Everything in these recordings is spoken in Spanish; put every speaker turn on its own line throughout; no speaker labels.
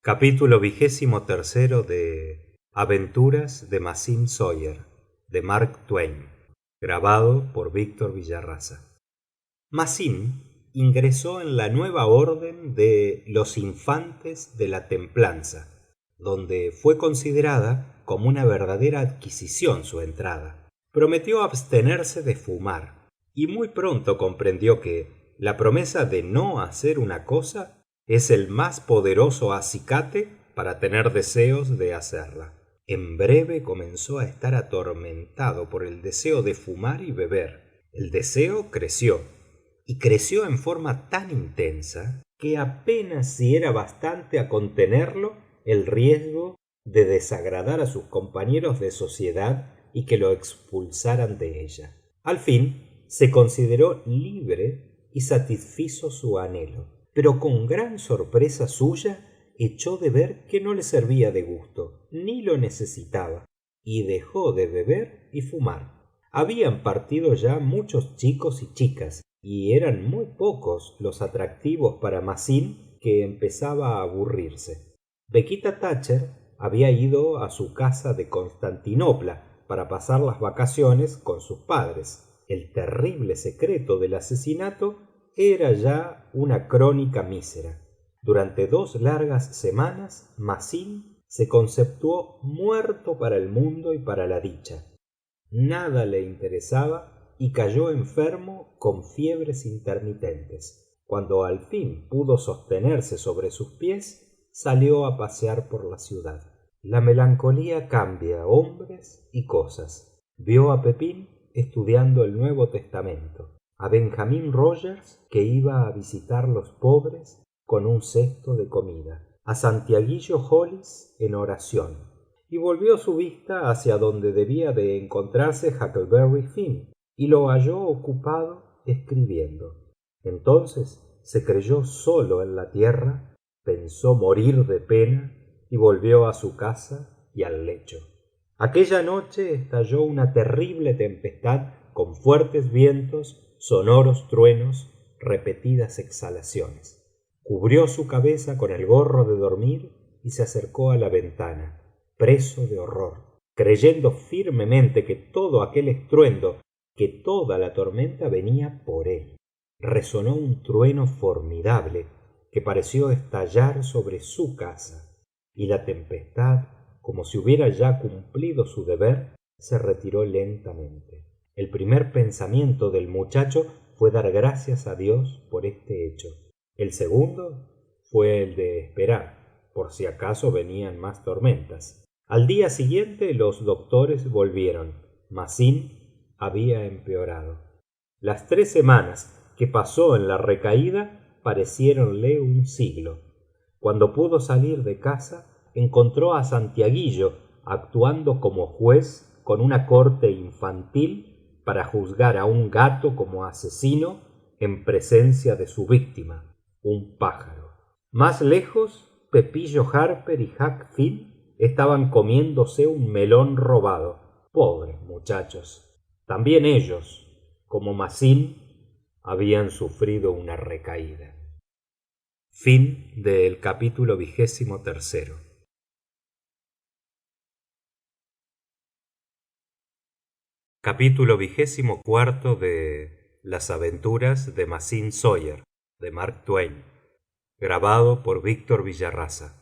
Capítulo XXIII de Aventuras de Mazín Sawyer, de Mark Twain. Grabado por Víctor Villarraza. Mazín ingresó en la nueva orden de los Infantes de la Templanza, donde fue considerada como una verdadera adquisición su entrada. Prometió abstenerse de fumar, y muy pronto comprendió que la promesa de no hacer una cosa es el más poderoso acicate para tener deseos de hacerla. En breve comenzó a estar atormentado por el deseo de fumar y beber. El deseo creció, y creció en forma tan intensa que apenas si era bastante a contenerlo el riesgo de desagradar a sus compañeros de sociedad y que lo expulsaran de ella. Al fin se consideró libre y satisfizo su anhelo, pero con gran sorpresa suya echó de ver que no le servía de gusto, ni lo necesitaba, y dejó de beber y fumar. Habían partido ya muchos chicos y chicas, y eran muy pocos los atractivos para Mazín, que empezaba a aburrirse. Bequita Thatcher había ido a su casa de Constantinopla para pasar las vacaciones con sus padres. El terrible secreto del asesinato era ya una crónica mísera. Durante 2 largas semanas, Mazín se conceptuó muerto para el mundo y para la dicha. Nada le interesaba y cayó enfermo con fiebres intermitentes. Cuando al fin pudo sostenerse sobre sus pies, salió a pasear por la ciudad. La melancolía cambia hombres y cosas. Vio a Pepín estudiando el Nuevo Testamento, a Benjamín Rogers, que iba a visitar los pobres con un cesto de comida, a Santiaguillo Hollis en oración, y volvió su vista hacia donde debía de encontrarse Huckleberry Finn, y lo halló ocupado escribiendo. Entonces se creyó solo en la tierra, pensó morir de pena y volvió a su casa y al lecho. Aquella noche estalló una terrible tempestad con fuertes vientos, sonoros truenos, repetidas exhalaciones. Cubrió su cabeza con el gorro de dormir y se acercó a la ventana, preso de horror, creyendo firmemente que todo aquel estruendo, que toda la tormenta venía por él. Resonó un trueno formidable que pareció estallar sobre su casa, y la tempestad, como si hubiera ya cumplido su deber, se retiró lentamente. El primer pensamiento del muchacho fue dar gracias a Dios por este hecho. El segundo fue el de esperar, por si acaso venían más tormentas. Al día siguiente los doctores volvieron. Mazín había empeorado. Las 3 semanas que pasó en la recaída pareciéronle un siglo. Cuando pudo salir de casa, encontró a Santiaguillo actuando como juez con una corte infantil para juzgar a un gato como asesino en presencia de su víctima, un pájaro. Más lejos, Pepillo Harper y Huck Finn estaban comiéndose un melón robado. Pobres muchachos. También ellos, como Mazín, habían sufrido una recaída. Fin del capítulo 23. Capítulo 24 de Las aventuras de Mazín Sawyer, de Mark Twain. Grabado por Víctor Villarraza.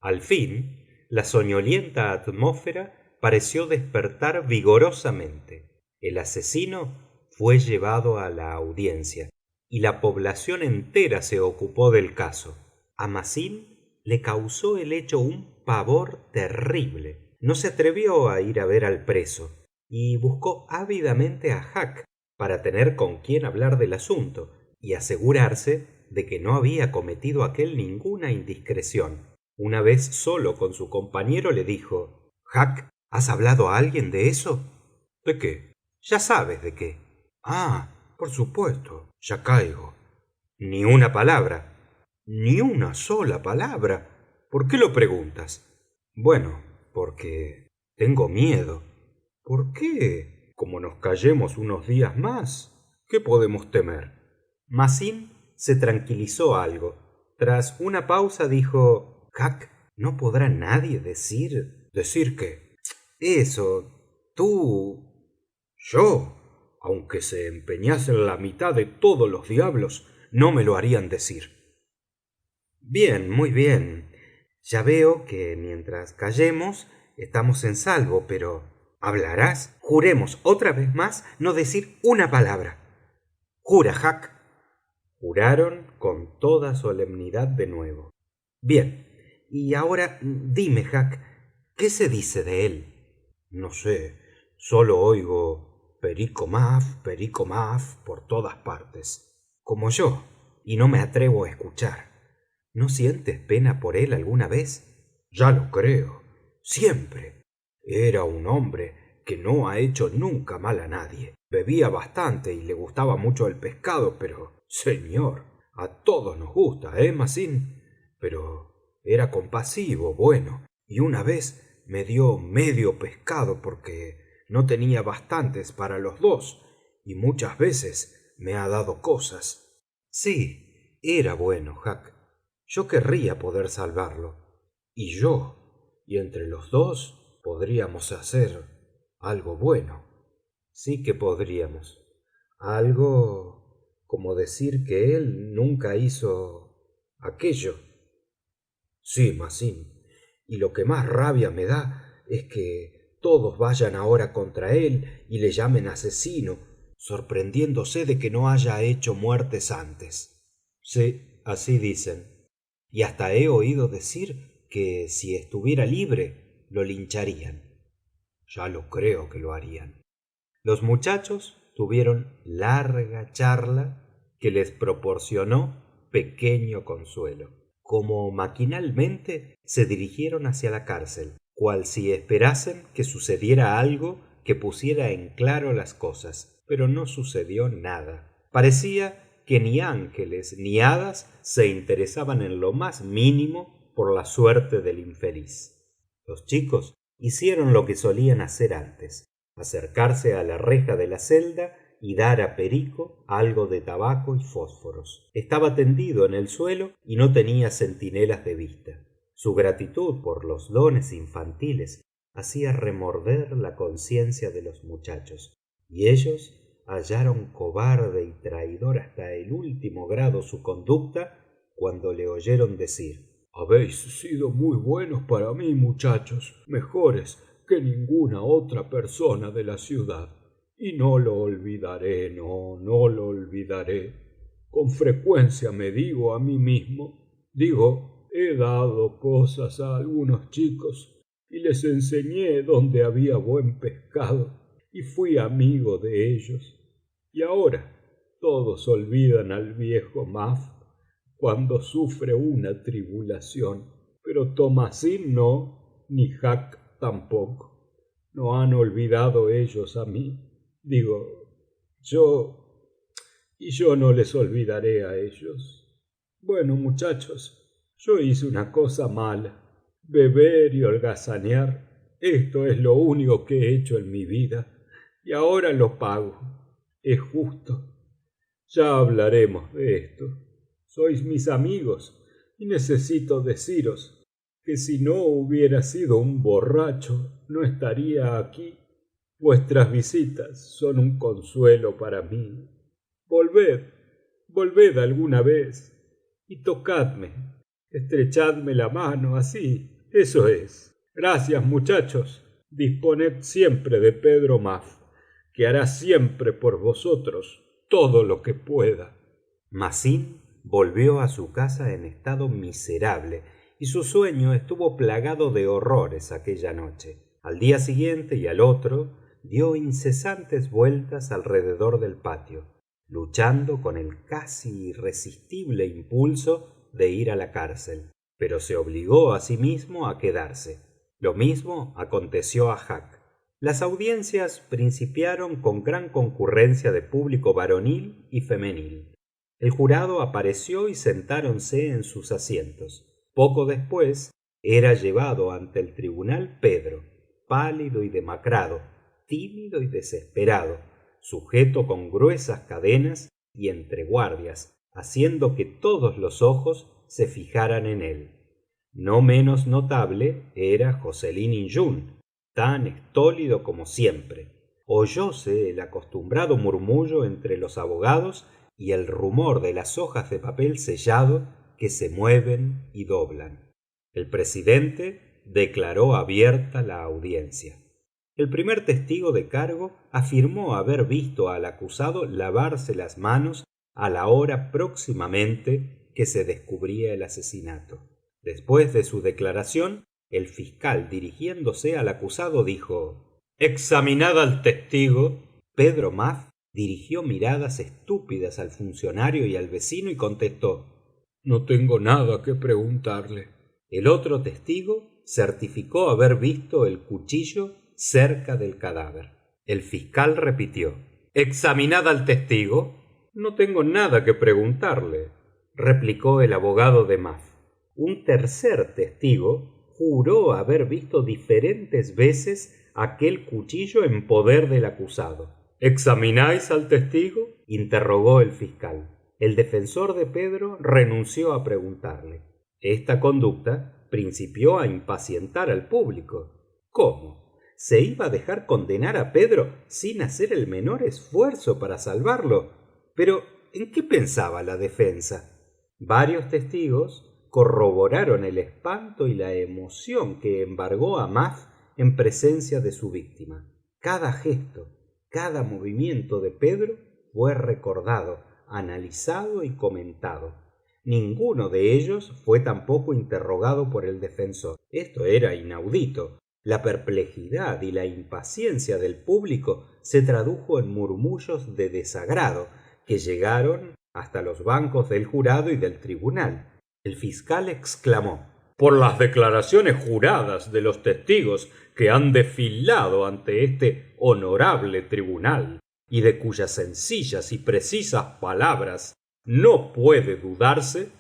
Al fin, la soñolienta atmósfera pareció despertar vigorosamente. El asesino fue llevado a la audiencia, y la población entera se ocupó del caso. A Mazín le causó el hecho un pavor terrible. No se atrevió a ir a ver al preso, y buscó ávidamente a Huck para tener con quién hablar del asunto y asegurarse de que no había cometido aquél ninguna indiscreción. Una vez solo con su compañero le dijo: «Huck, ¿has hablado a alguien de eso?» «¿De qué?» «Ya sabes de qué». «Ah, por supuesto, ya caigo». «Ni una palabra». «Ni una sola palabra. ¿Por qué lo preguntas?» «Bueno, porque tengo miedo». «¿Por qué? Como nos callemos unos días más, ¿qué podemos temer?» Mazín se tranquilizó algo. Tras una pausa dijo: Jack, no podrá nadie decir... ¿Decir qué? Eso, tú... Yo, aunque se empeñasen la mitad de todos los diablos, no me lo harían decir. Bien, muy bien. Ya veo que mientras callemos estamos en salvo, pero ¿hablarás? Juremos otra vez más no decir una palabra. Jura, Jack. Juraron con toda solemnidad de nuevo. Bien, y ahora dime, Jack, ¿qué se dice de él? No sé, solo oigo perico maf por todas partes, como yo, y no me atrevo a escuchar. ¿No sientes pena por él alguna vez? Ya lo creo, siempre. Era un hombre que no ha hecho nunca mal a nadie. Bebía bastante y le gustaba mucho el pescado, pero, señor, a todos nos gusta, Masín? Pero era compasivo, bueno, y una vez me dio medio pescado porque no tenía bastantes para los dos, y muchas veces me ha dado cosas. Sí, era bueno, Jack. Yo querría poder salvarlo. Y yo, y entre los dos podríamos hacer algo bueno. Sí que podríamos. Algo como decir que él nunca hizo aquello. Sí, Masín. Y lo que más rabia me da es que todos vayan ahora contra él y le llamen asesino, sorprendiéndose de que no haya hecho muertes antes. Sí, así dicen. Y hasta he oído decir que si estuviera libre, lo lincharían. Ya lo creo que lo harían. Los muchachos tuvieron larga charla que les proporcionó pequeño consuelo. Como maquinalmente se dirigieron hacia la cárcel, cual si esperasen que sucediera algo que pusiera en claro las cosas, pero no sucedió nada. Parecía que ni ángeles ni hadas se interesaban en lo más mínimo por la suerte del infeliz. Los chicos hicieron lo que solían hacer antes: acercarse a la reja de la celda y dar a Perico algo de tabaco y fósforos. Estaba tendido en el suelo y no tenía centinelas de vista. Su gratitud por los dones infantiles hacía remorder la conciencia de los muchachos, y ellos hallaron cobarde y traidor hasta el último grado su conducta cuando le oyeron decir: habéis sido muy buenos para mí, muchachos, mejores que ninguna otra persona de la ciudad. Y no lo olvidaré, no lo olvidaré. Con frecuencia me digo a mí mismo, he dado cosas a algunos chicos y les enseñé donde había buen pescado y fui amigo de ellos. Y ahora todos olvidan al viejo Muff cuando sufre una tribulación, pero Tomasín no, ni Jack tampoco. No han olvidado ellos a mí. Yo... y yo no les olvidaré a ellos. Bueno, muchachos, yo hice una cosa mala. Beber y holgazanear, esto es lo único que he hecho en mi vida, y ahora lo pago. Es justo. Ya hablaremos de esto. Sois mis amigos y necesito deciros que si no hubiera sido un borracho, no estaría aquí. Vuestras visitas son un consuelo para mí. Volved, volved alguna vez y tocadme, estrechadme la mano así, eso es. Gracias, muchachos. Disponed siempre de Pedro Muff, que hará siempre por vosotros todo lo que pueda. Masín volvió a su casa en estado miserable y su sueño estuvo plagado de horrores aquella noche. Al día siguiente y al otro dio incesantes vueltas alrededor del patio, luchando con el casi irresistible impulso de ir a la cárcel, pero se obligó a sí mismo a quedarse. Lo mismo aconteció a Jack. Las audiencias principiaron con gran concurrencia de público varonil y femenil. El jurado apareció y sentáronse en sus asientos. Poco después era llevado ante el tribunal Pedro, pálido y demacrado, tímido y desesperado, sujeto con gruesas cadenas y entre guardias, haciendo que todos los ojos se fijaran en él. No menos notable era Jocelyn Injún, tan estólido como siempre. Oyóse el acostumbrado murmullo entre los abogados y el rumor de las hojas de papel sellado que se mueven y doblan. El presidente declaró abierta la audiencia. El primer testigo de cargo afirmó haber visto al acusado lavarse las manos a la hora próximamente que se descubría el asesinato. Después de su declaración, el fiscal, dirigiéndose al acusado, dijo: «Examinad al testigo». Pedro Muff dirigió miradas estúpidas al funcionario y al vecino y contestó: «No tengo nada que preguntarle». El otro testigo certificó haber visto el cuchillo cerca del cadáver. El fiscal repitió: «¿Examinad al testigo?» «No tengo nada que preguntarle», replicó el abogado de Muff. Un tercer testigo juró haber visto diferentes veces aquel cuchillo en poder del acusado. «¿Examináis al testigo?», interrogó el fiscal. El defensor de Pedro renunció a preguntarle. Esta conducta principió a impacientar al público. ¿Cómo? ¿Se iba a dejar condenar a Pedro sin hacer el menor esfuerzo para salvarlo? Pero, ¿en qué pensaba la defensa? Varios testigos corroboraron el espanto y la emoción que embargó a Muff en presencia de su víctima. Cada gesto, cada movimiento de Pedro fue recordado, analizado y comentado. Ninguno de ellos fue tampoco interrogado por el defensor. Esto era inaudito. La perplejidad y la impaciencia del público se tradujo en murmullos de desagrado que llegaron hasta los bancos del jurado y del tribunal. El fiscal exclamó: «Por las declaraciones juradas de los testigos que han desfilado ante este honorable tribunal y de cuyas sencillas y precisas palabras no puede dudarse,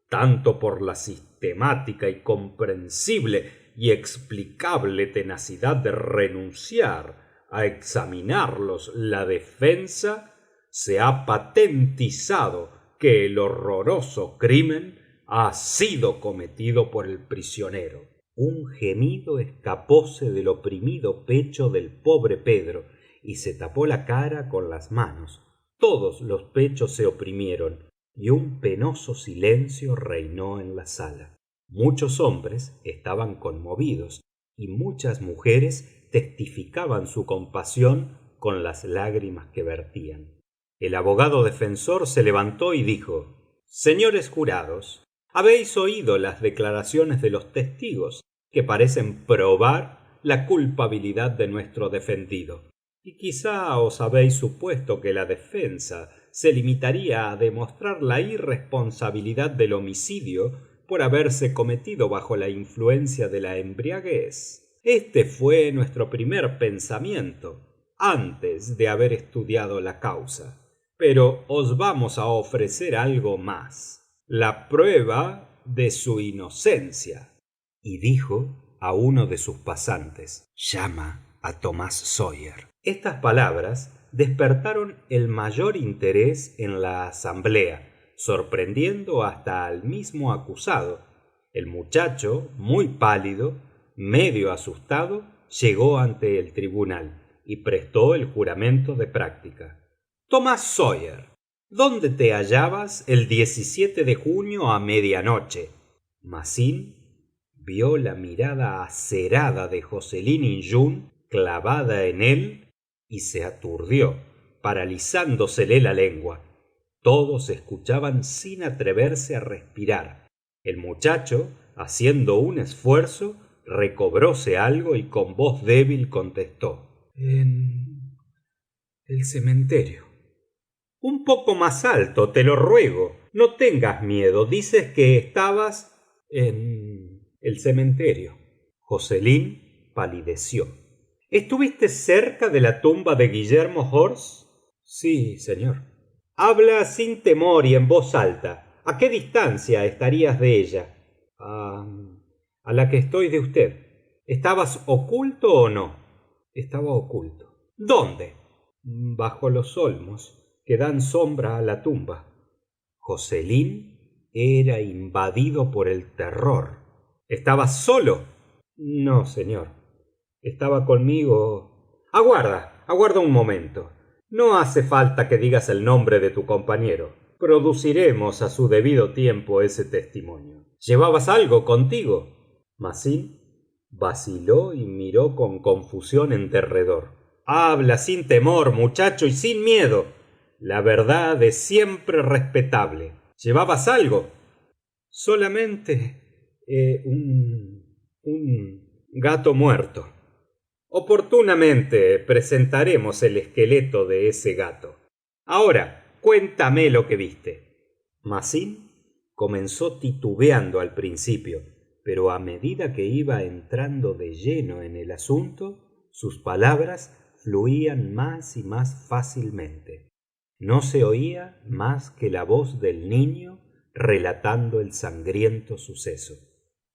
tanto por la sistemática y comprensible y explicable tenacidad de renunciar a examinarlos la defensa, se ha patentizado que el horroroso crimen ha sido cometido por el prisionero». Un gemido escapóse del oprimido pecho del pobre Pedro y se tapó la cara con las manos. Todos los pechos se oprimieron y un penoso silencio reinó en la sala. Muchos hombres estaban conmovidos y muchas mujeres testificaban su compasión con las lágrimas que vertían. El abogado defensor se levantó y dijo: «Señores jurados, habéis oído las declaraciones de los testigos que parecen probar la culpabilidad de nuestro defendido. Y quizá os habéis supuesto que la defensa se limitaría a demostrar la irresponsabilidad del homicidio por haberse cometido bajo la influencia de la embriaguez. Este fue nuestro primer pensamiento antes de haber estudiado la causa. Pero os vamos a ofrecer algo más: la prueba de su inocencia». Y dijo a uno de sus pasantes: «Llama a Tomás Sawyer». Estas palabras despertaron el mayor interés en la asamblea, sorprendiendo hasta al mismo acusado. El muchacho, muy pálido, medio asustado, llegó ante el tribunal y prestó el juramento de práctica. «Tomás Sawyer, ¿dónde te hallabas el 17 de junio a medianoche?» Massín vio la mirada acerada de Jocelyn Injún clavada en él y se aturdió, paralizándosele la lengua. Todos escuchaban sin atreverse a respirar. El muchacho, haciendo un esfuerzo, recobróse algo y con voz débil contestó: «En el cementerio». «Un poco más alto, te lo ruego. No tengas miedo. Dices que estabas en el cementerio». Jocelyn palideció. «¿Estuviste cerca de la tumba de Guillermo Horst?» «Sí, señor». «Habla sin temor y en voz alta. ¿A qué distancia estarías de ella?» A la que estoy de usted». «¿Estabas oculto o no?» «Estaba oculto». «¿Dónde?» «Bajo los olmos que dan sombra a la tumba». Jocelyn era invadido por el terror. ¿Estabas solo? No, señor. Estaba conmigo. Aguarda un momento. No hace falta que digas el nombre de tu compañero. Produciremos a su debido tiempo ese testimonio. ¿Llevabas algo contigo? Massin vaciló y miró con confusión en derredor. Habla sin temor, muchacho, y sin miedo. La verdad es siempre respetable. ¿Llevabas algo? Solamente un gato muerto. Oportunamente presentaremos el esqueleto de ese gato. Ahora, cuéntame lo que viste. Massin comenzó titubeando al principio, pero a medida que iba entrando de lleno en el asunto, sus palabras fluían más y más fácilmente. No se oía más que la voz del niño relatando el sangriento suceso.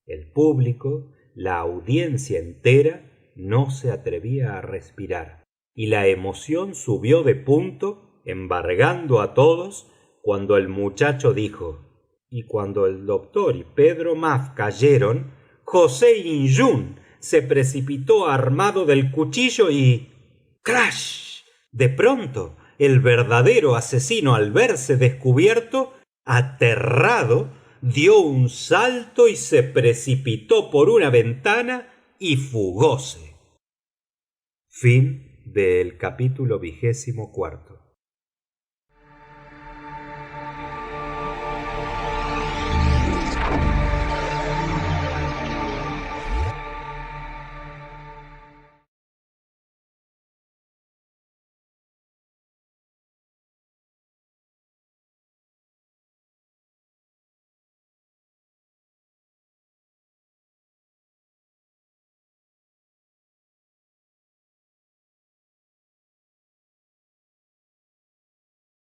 El público, la audiencia entera, no se atrevía a respirar, y la emoción subió de punto, embargando a todos, cuando el muchacho dijo: y cuando el doctor y Pedro Muff cayeron, José Injun se precipitó armado del cuchillo y ¡crash! De pronto, el verdadero asesino, al verse descubierto, aterrado, dio un salto y se precipitó por una ventana y fugóse. Fin del capítulo 24.